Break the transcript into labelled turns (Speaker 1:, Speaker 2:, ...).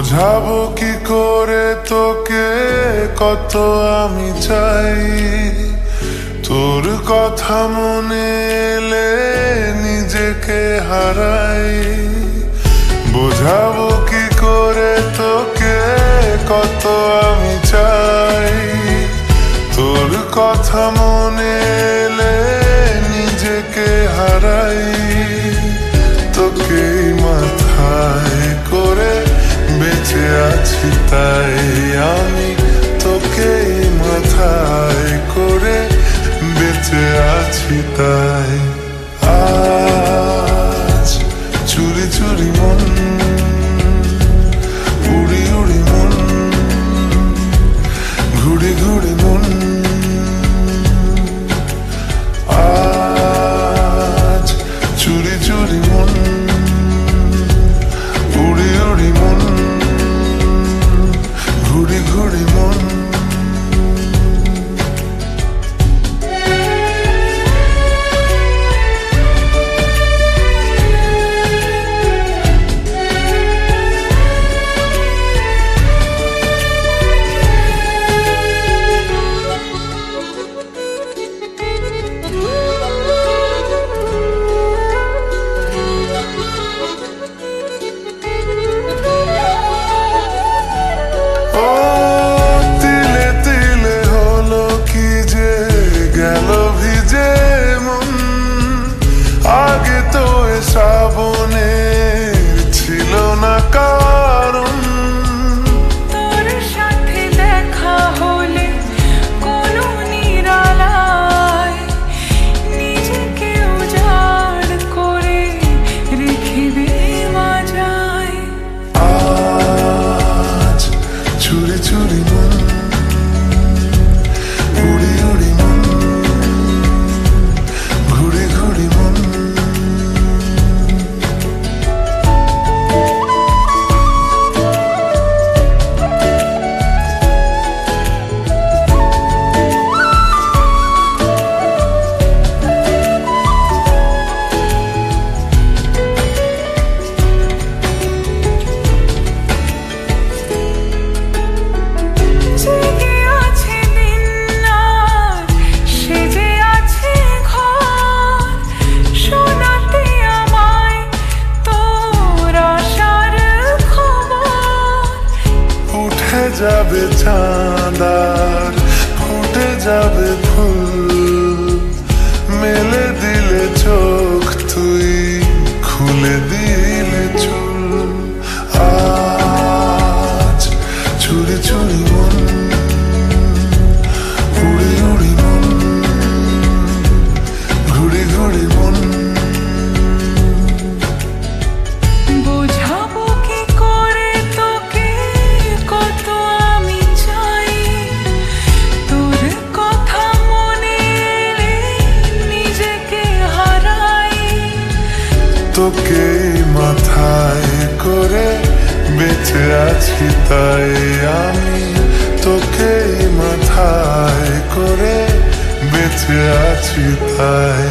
Speaker 1: বোঝাবো কি করে তোকে কত আমি চাই, তোর কথা মনে এলে নিজেকে হারাই। বোঝাবো কি করে তোকে কত আমি চাই, তোর কথা মনে এলে নিজেকে হারাই। তোকেই মাথায় করে বেঁচে আছি তাই আমি, তোকেই মাথায় করে বেঁচে আছি তাই। আজ চুরি চুরি মন, উড়ি উড়ি মন, ঘুড়ি ঘুড়ি মন। আজ চুরি চুরি মন, উড়ি উড়ি মন, ঘুড়ি ঘুড়ি মন। শ্রাবণে ছিল না কারণ,
Speaker 2: তোর সাথে দেখা হলে কোনো নিরালায় নিজেকে উজাড় করে রেখে মাজায়।
Speaker 1: আজ চুরি চুরি মন, উড়ি উড়ি মন, ঘুড়ি ঘুড়ি মন। যাবে চাঁদার ফুটে যাবে ফুল, মেলে দিলে চোখ তুই খুলে দিলে চুল। আজ চুরি চুরি মন, উড়ি উড়ি মন, ঘুড়ি ঘুড়ি মন।
Speaker 2: বোঝাবো কি করে তোকে কত আমি চাই, তোর কথা মনে এলে নিজেকে হারাই।
Speaker 1: তোকেই মাথায় করে বেঁচে আছি তাই আমি, তোকেই মাথায় করে বেঁচে আছি তাই।